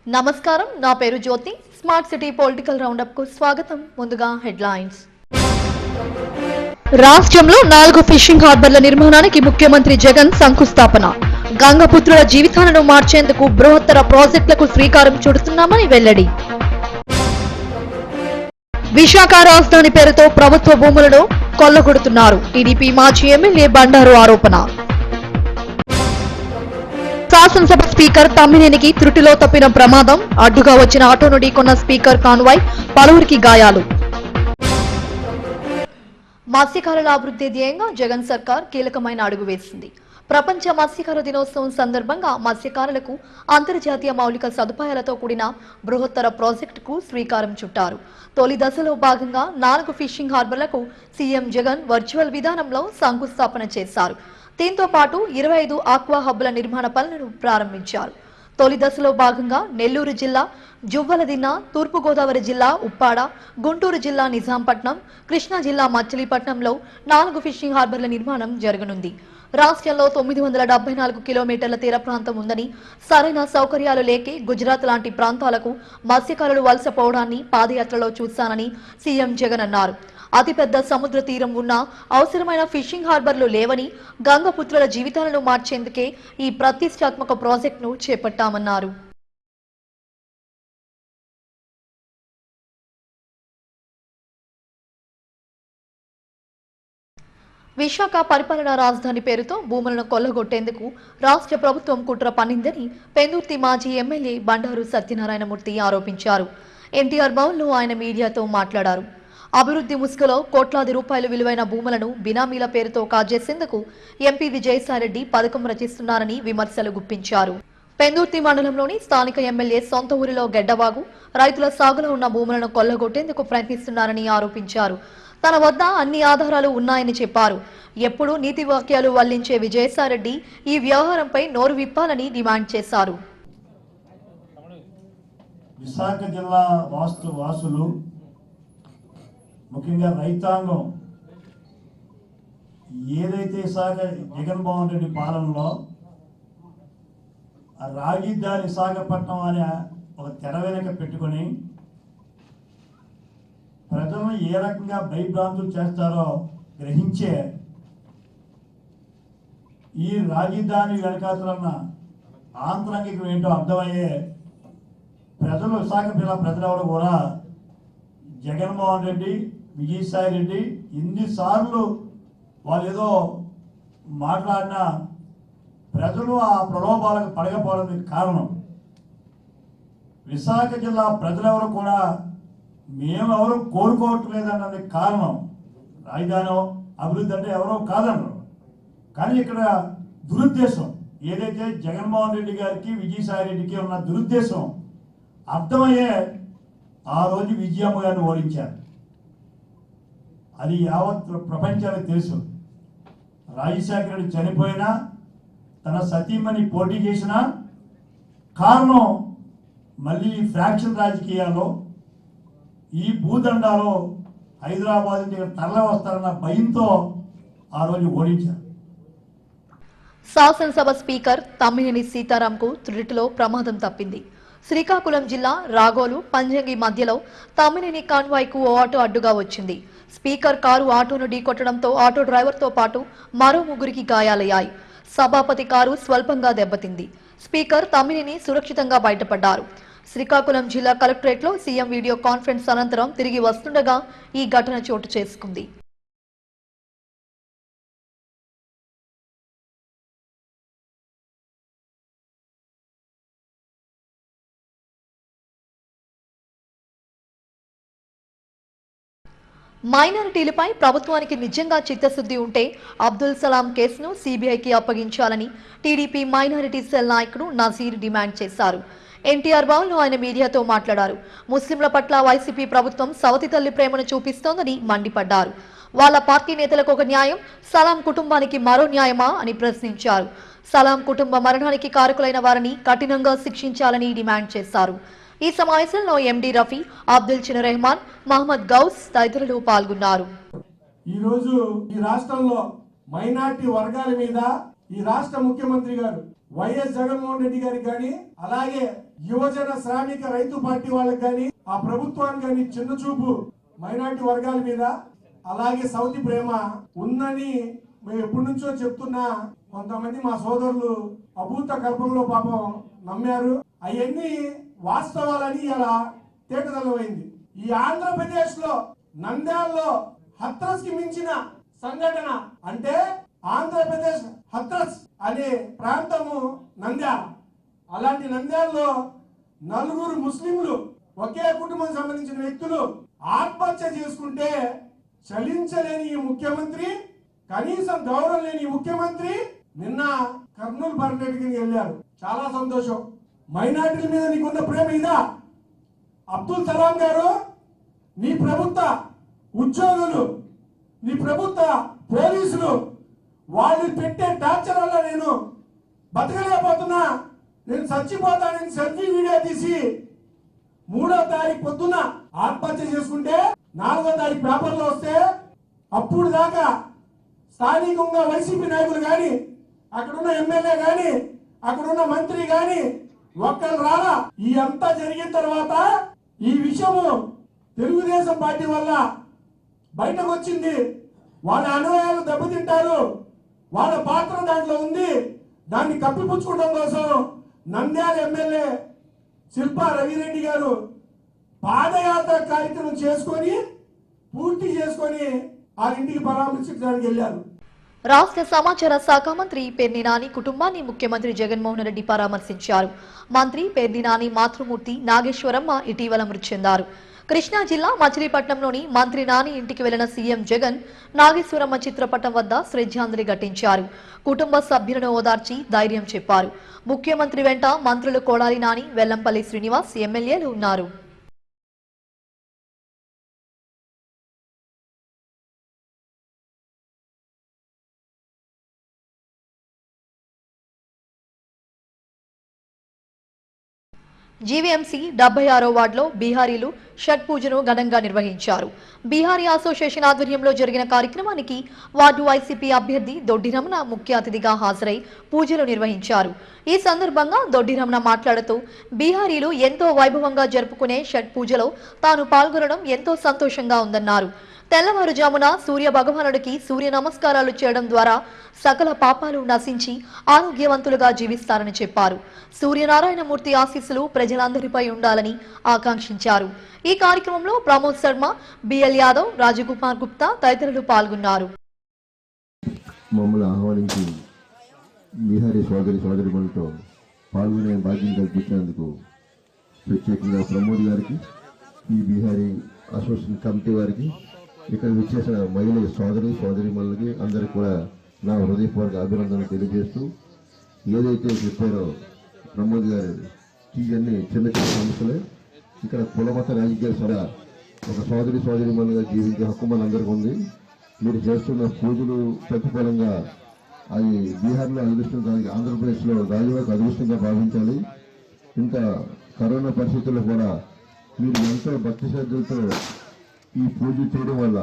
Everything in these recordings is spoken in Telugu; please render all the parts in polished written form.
నమస్కారం, నా పేరు జ్యోతి. స్మార్ట్ సిటీ పొలిటికల్ రౌండప్ కు స్వాగతం. ముందుగా హెడ్లైన్స్. రాష్ట్రంలో 4 ఫిషింగ్ హార్బర్ల నిర్మాణానికి ముఖ్యమంత్రి జగన్ శంకుస్థాపన. గంగపుత్రుల జీవితాలను మార్చేందుకు బృహత్తర ప్రాజెక్టులకు శ్రీకారం చుడుతున్నామని వెల్లడి. విశాఖ రాజధాని పేరుతో ప్రభుత్వ భూములను కొల్లగొడుతున్నారు. టీడీపీ మాజీ ఎమ్మెల్యే బండారు ఆరోపణ. శాసనసభ స్పీకర్ తమ్మినేనికి త్రుటిలో తప్పిన ప్రమాదం. అడ్డుగా వచ్చిన ఆటోను ఢీకొన్న స్పీకర్ కాన్వాయ్, పలువురికి గాయాలు. మత్స్యకారుల అభివృద్ధి ధ్యేయంగా జగన్ సర్కార్ కీలకమైన అడుగు వేసింది. ప్రపంచ మత్స్యకార దినోత్సవం సందర్భంగా మత్స్యకారులకు అంతర్జాతీయ మౌలిక సదుపాయాలతో కూడిన బృహత్తర ప్రాజెక్టుకు శ్రీకారం చుట్టారు. తొలి దశలో భాగంగా 4 ఫిషింగ్ హార్బర్లకు సీఎం జగన్ వర్చువల్ విధానంలో శంకుస్థాపన చేశారు. దీంతో పాటు 25 ఆక్వా హబ్బుల నిర్మాణ పనులను ప్రారంభించారు. తొలి దశలో భాగంగా నెల్లూరు జిల్లా జువ్వలదిన్న, తూర్పుగోదావరి జిల్లా ఉప్పాడ, గుంటూరు జిల్లా నిజాంపట్నం, కృష్ణా జిల్లా మచిలీపట్నంలో 4 ఫిషింగ్ హార్బర్ల నిర్మాణం జరగనుంది. రాష్ట్రంలో 974 కిలోమీటర్ల తీర ప్రాంతం ఉందని, సరైన సౌకర్యాలు లేకే గుజరాత్ లాంటి ప్రాంతాలకు మత్స్యకారులు వలసపోవడాన్ని పాదయాత్రలో చూశానని సీఎం జగన్ అన్నారు. అతిపెద్ద సముద్ర తీరం ఉన్న అవసరమైన ఫిషింగ్ హార్బర్లు లేవని, గంగపుత్రుల జీవితాలను మార్చేందుకే ఈ ప్రతిష్టాత్మక ప్రాజెక్టును చేపట్టామన్నారు. విశాఖ పరిపాలనా రాజధాని పేరుతో భూములను కొల్లగొట్టేందుకు రాష్ట్ర ప్రభుత్వం కుట్ర పన్నిందని పెందుర్తి మాజీ ఎమ్మెల్యే బండారు సత్యనారాయణమూర్తి ఆరోపించారు. ఎన్టీఆర్ భవన్లో ఆయన మీడియాతో మాట్లాడారు. అభివృద్ధి ముసుగులో కోట్లాది రూపాయలు విలువైన భూములను బినామీల పేరుతో కాజేసేందుకు ఎంపీ విజయసాయిరెడ్డి పథకం రచిస్తున్నారని విమర్శలు గుప్పించారు. పెందుర్తి మండలంలోని స్థానిక ఎమ్మెల్యే సొంత ఊరిలో గెడ్డవాగు రైతుల సాగులో ఉన్న భూములను కొల్లగొట్టేందుకు ప్రయత్నిస్తున్నారని ఆరోపించారు. తన వద్ద అన్ని ఆధారాలు ఉన్నాయని చెప్పారు. ఎప్పుడూ నీతి వాక్యాలు వల్లించే విజయసాయిరెడ్డి ఈ వ్యవహారంపై నోరు విప్పాలని డిమాండ్ చేశారు. విశాఖ జిల్లా వాసులు, ముఖ్యంగా రైతాంగం ఏదైతే జగన్మోహన్ రెడ్డి పాలనలో రాజధాని విశాఖపట్నం అనే ఒక తెర వెనుక పెట్టుకొని ప్రజలను ఏ రకంగా భయభ్రాంతులు చేస్తారో గ్రహించే ఈ రాజధాని వెనకాతలున్న ఆంతరంగికం ఏంటో అర్థమయ్యే విశాఖ జిల్లా ప్రజలెవరు కూడా జగన్మోహన్ రెడ్డి, విజయసాయి రెడ్డి ఎన్నిసార్లు వాళ్ళు ఏదో మాట్లాడినా ప్రజలు ఆ ప్రలోభాలకు పడకపోవడానికి కారణం విశాఖ జిల్లా ప్రజలెవరు కూడా మేమెవరు కోరుకోవట్లేదన్నది కారణం. రాజధాని అభివృద్ధి అంటే ఎవరో కాదన్నారు, కానీ ఇక్కడ దురుద్దేశం ఏదైతే జగన్మోహన్ రెడ్డి గారికి, విజయసాయి రెడ్డికి ఉన్న దురుద్దేశం అర్థమయ్యే ఆ రోజు విజయమ్మ గారిని ఓడించారు. అది యావత్ ప్రపంచానికి తెలుసు. రాజశేఖర రెడ్డి చనిపోయినా, తన సతీమణి పోటీ చేసిన కారణం మళ్ళీ ఫ్రాక్షన్ రాజకీయాల్లో ఈ భూదండాలో హైదరాబాద్ నుంచి తరలి వస్తారన్న భయంతో ఆ రోజు ఓడించారు. శాసనసభ స్పీకర్ తమ్మినేని సీతారాంకు త్రుటిలో ప్రమాదం తప్పింది. శ్రీకాకుళం జిల్లా రాగోలు పంజంగి మధ్యలో తమ్మినేని కాన్వాయ్కు ఓ ఆటో అడ్డుగా వచ్చింది. స్పీకర్ కారు ఆటోను ఢీకొట్టడంతో ఆటో డ్రైవర్తో పాటు మరో 3కి గాయాలయ్యాయి. సభాపతి కారు స్వల్పంగా దెబ్బతింది. స్పీకర్ తమ్మినేని సురక్షితంగా బయటపడ్డారు. శ్రీకాకుళం జిల్లా కలెక్టరేట్లో సీఎం వీడియో కాన్ఫరెన్స్ అనంతరం తిరిగి వస్తుండగా ఈ ఘటన చోటు చేసుకుంది. మైనారిటీలపై ప్రభుత్వానికి నిజంగా చిత్తశుద్ధి ఉంటే అబ్దుల్ సలాం కేసును సీబీఐకి అప్పగించాలని టీడీపీ మైనారిటీ సెల్ నాయకుడు నజీర్ డిమాండ్ చేశారు. ఎన్టీఆర్ భవన్లో ఆయన మీడియాతో మాట్లాడారు. ముస్లింల పట్ల వైసీపీ ప్రభుత్వం సవతి తల్లి ప్రేమను చూపిస్తోందని మండిపడ్డారు. వాళ్ళ పార్టీ నేతలకు ఒక న్యాయం, సలాం కుటుంబానికి మరో న్యాయమా అని ప్రశ్నించారు. సలాం కుటుంబ మరణానికి కారకులైన వారిని కఠినంగా శిక్షించాలని డిమాండ్ చేశారు. ఈ సమావేశంలో ఎండి రఫీ, అబ్దుల్ చిన్న రెహమాన్, మహమ్మద్ గౌస్ తదితరులు పాల్గొన్నారు. ఈ రోజు ఈ రాష్ట్రంలో మైనారిటీ వర్గాల మీద ఈ రాష్ట్ర ముఖ్యమంత్రి గారు వైఎస్ జగన్మోహన్ రెడ్డి గారికి కానీ అలాగే యువజన శ్రామిక రైతు పార్టీ వాళ్ళకి కానీ ఆ ప్రభుత్వానికి కానీ చిన్న చూపు మైనారిటీ వర్గాల మీద అలాగే సౌతి ప్రేమ ఉందని మేము ఎప్పటి నుంచో చెప్తున్నా కొంతమంది మా సోదరులు అభూత కల్పంలో పాపం నమ్మారు. అవన్నీ వాస్తవాలని ఇలా తేటతెల్లమైంది. ఈ ఆంధ్రప్రదేశ్ లో నంద్యాలలో హత్రస్ కి మించిన సంఘటన అంటే ఆంధ్రప్రదేశ్ హత్రస్ అనే ప్రాంతము నంద్యాల. అలాంటి నంద్యాలలో 4 ముస్లింలు ఒకే కుటుంబం సంబంధించిన వ్యక్తులు ఆత్మహత్య చేసుకుంటే చలించలేని ఈ ముఖ్యమంత్రి, కనీసం గౌరవం లేని ఈ ముఖ్యమంత్రి నిన్న కర్నూలు పర్యటనకి వెళ్ళారు. చాలా సంతోషం. మైనార్టీల మీద నీకున్న ప్రేమ ఇదా? అబ్దుల్ సలాం గారు, నీ ప్రభుత్వ ఉద్యోగులు, నీ ప్రభుత్వ పోలీసులు వాళ్ళు పెట్టే టార్చర్ వల్ల నేను బతకలేకపోతున్నా, నేను చచ్చిపోతానని సెల్ఫీ వీడియో తీసి 3వ తారీఖు పొద్దున ఆత్మహత్య చేసుకుంటే 4వ తారీఖు పేపర్లో వస్తే అప్పుడు దాకా స్థానికంగా వైసీపీ నాయకులు కానీ, అక్కడున్న ఎమ్మెల్యే కానీ, అక్కడున్న మంత్రి కానీ ఒక్కరు రాలా. ఈ అంతా జరిగిన తర్వాత ఈ విషయము తెలుగుదేశం పార్టీ వల్ల బయటకు వచ్చింది. వాళ్ళ అనుయాయులు దెబ్బతింటారు, వాళ్ళ పాత్ర దాంట్లో ఉంది. దాన్ని కప్పిపుచ్చుకోవడం కోసం నంద్యాల ఎమ్మెల్యే శిల్పా రవిరెడ్డి గారు పాదయాత్ర కార్యక్రమం చేసుకొని పూర్తి చేసుకొని ఆ ఇంటికి పరామర్శించడానికి వెళ్ళారు. రాష్ట్ర సమాచార శాఖ మంత్రి పేర్ని నాని కుటుంబాన్ని ముఖ్యమంత్రి జగన్మోహన్ రెడ్డి పరామర్శించారు. మంత్రి పేర్ని నాని మాతృమూర్తి నాగేశ్వరమ్మ ఇటీవల మృతి చెందారు. కృష్ణా జిల్లా మచిలీపట్నంలోని మంత్రి నాని ఇంటికి వెళ్లిన సీఎం జగన్ నాగేశ్వరమ్మ చిత్రపటం వద్ద శ్రద్ధాంజలి ఘటించారు. కుటుంబ సభ్యులను ఓదార్చి ధైర్యం చెప్పారు. ముఖ్యమంత్రి వెంట మంత్రులు కొడాలి నాని, వెల్లంపల్లి శ్రీనివాస్, ఎమ్మెల్యేలు ఉన్నారు. జీవీఎంసీ 76వ వార్డులో బీహారీలు షట్ పూజను ఘనంగా నిర్వహించారు. బీహారీ అసోసియేషన్ ఆధ్వర్యంలో జరిగిన కార్యక్రమానికి వార్డు వైసీపీ అభ్యర్థి దొడ్డి రమణ ముఖ్య అతిథిగా హాజరై పూజలు నిర్వహించారు. ఈ సందర్భంగా దొడ్డి రమణ మాట్లాడుతూ బీహారీలు ఎంతో వైభవంగా జరుపుకునే షట్ పూజలో తాను పాల్గొనడం ఎంతో సంతోషంగా ఉందన్నారు. తెల్లవారుజామున సూర్య భగవానుడికి సూర్య నమస్కారాలు చేయడం ద్వారా సకల పాపాలు నశించి ఆరోగ్యవంతులుగా జీవిస్తారని చెప్పారు. సూర్యనారాయణమూర్తి ఆశీస్సులు ప్రజలందరిపై ఉండాలని ఆకాంక్షించారు. ఈ కార్యక్రమంలో ప్రమోద్ శర్మ, బిఎల్ యాదవ్, రాజకుమార్ గుప్తా తదితరులు పాల్గొన్నారు. మమ్మల్ని ఆహ్వానించి బీహారీ సోదరిమణులతో పాల్గొనే భాగ్యం కల్పించినందుకు ప్రత్యేకంగా ప్రమోద్ గారికి, ఈ బీహారీ అసోసియేషన్ కమిటీ వారికి, ఇక్కడ విచ్చేసిన మహిళ సోదరిమణులకి అందరికీ కూడా నా హృదయపూర్వక అభినందనలు తెలియజేస్తూ, ఏదైతే చెప్పారో ప్రమోద్ గారు, ఇవన్నీ చిన్న చిన్న సమస్యలే. ఇక్కడ కులమత రాజకీయ సభ ఒక సోదరిమణులుగా జీవించే హక్కు మనందరికీ ఉంది. మీరు చేస్తున్న పూజలు ప్రతిఫలంగా అది బీహార్లో అదృష్టం, ఆంధ్రప్రదేశ్లో రాజువారికి అదృష్టంగా భావించాలి. ఇంత కరోనా పరిస్థితుల్లో కూడా మీరు ఎంతో భక్తి శ్రద్ధలతో ఈ పూజ చేయడం వల్ల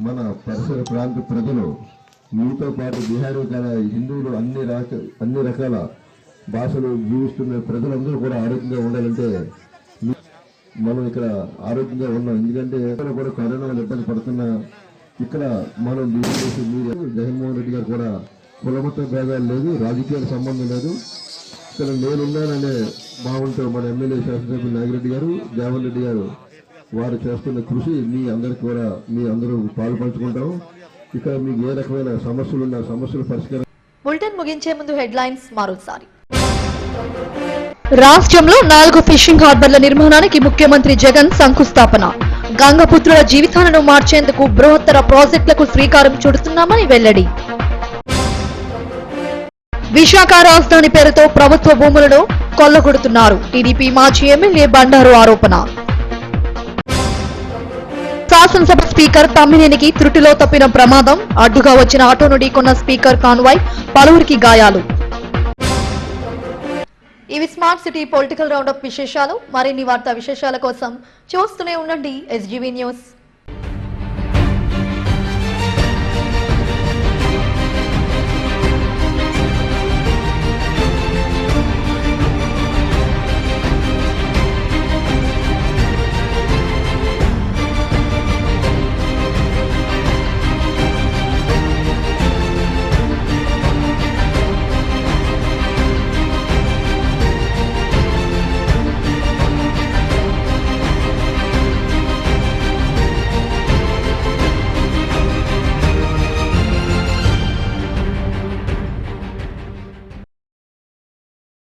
మన పరిసర ప్రాంత ప్రజలు, మీతో పాటు బీహారీ హిందువులు అన్ని రకాల భాషలు జీవిస్తున్న ప్రజలందరూ కూడా ఆరోగ్యంగా ఉండాలంటే మనం ఇక్కడ ఆరోగ్యంగా ఉన్నాం. ఎందుకంటే ఇక్కడ కూడా కరోనా ఇబ్బంది పడుతున్నా ఇక్కడ మనం మీరు జగన్మోహన్ రెడ్డి గారు కూడా కులమత భేదాలు లేదు, రాజకీయాల సంబంధం లేదు. ఇక్కడ నేనున్నాననే భావంతో మన ఎమ్మెల్యే శాసనసభ్యులు నాగిరెడ్డి గారు, జగన్ రెడ్డి గారు వారు చేస్తున్న కృషి మీ అందరికి కూడా మీ అందరూ పాలు పంచుకుంటాం. ఇక్కడ మీకు ఏ రకమైన సమస్యలు ఉన్నా సమస్యలు పరిష్కారం. బులెటిన్ ముగించే ముందు హెడ్లైన్స్ మరోసారి. రాష్ట్రంలో 4 ఫిషింగ్ హార్బర్ల నిర్మాణానికి ముఖ్యమంత్రి జగన్ శంకుస్థాపన. గంగపుత్రుల జీవితాలను మార్చేందుకు బృహత్తర ప్రాజెక్టులకు శ్రీకారం చుడుతున్నామని వెల్లడి. విశాఖ రాజధాని పేరుతో ప్రభుత్వ భూములను కొల్లగొడుతున్నారు. టీడీపీ మాజీ ఎమ్మెల్యే బండారు ఆరోపణ. శాసనసభ స్పీకర్ తమ్మినేనికి త్రుటిలో తప్పిన ప్రమాదం. అడ్డుగా వచ్చిన ఆటోను ఢీకొన్న స్పీకర్ కాన్వాయ్, పలువురికి గాయాలు. ఇవి స్మార్ట్ సిటీ పొలిటికల్ రౌండప్ విశేషాలు. మరిన్ని వార్తా విశేషాల కోసం చూస్తూనే ఉండండి SGV న్యూస్.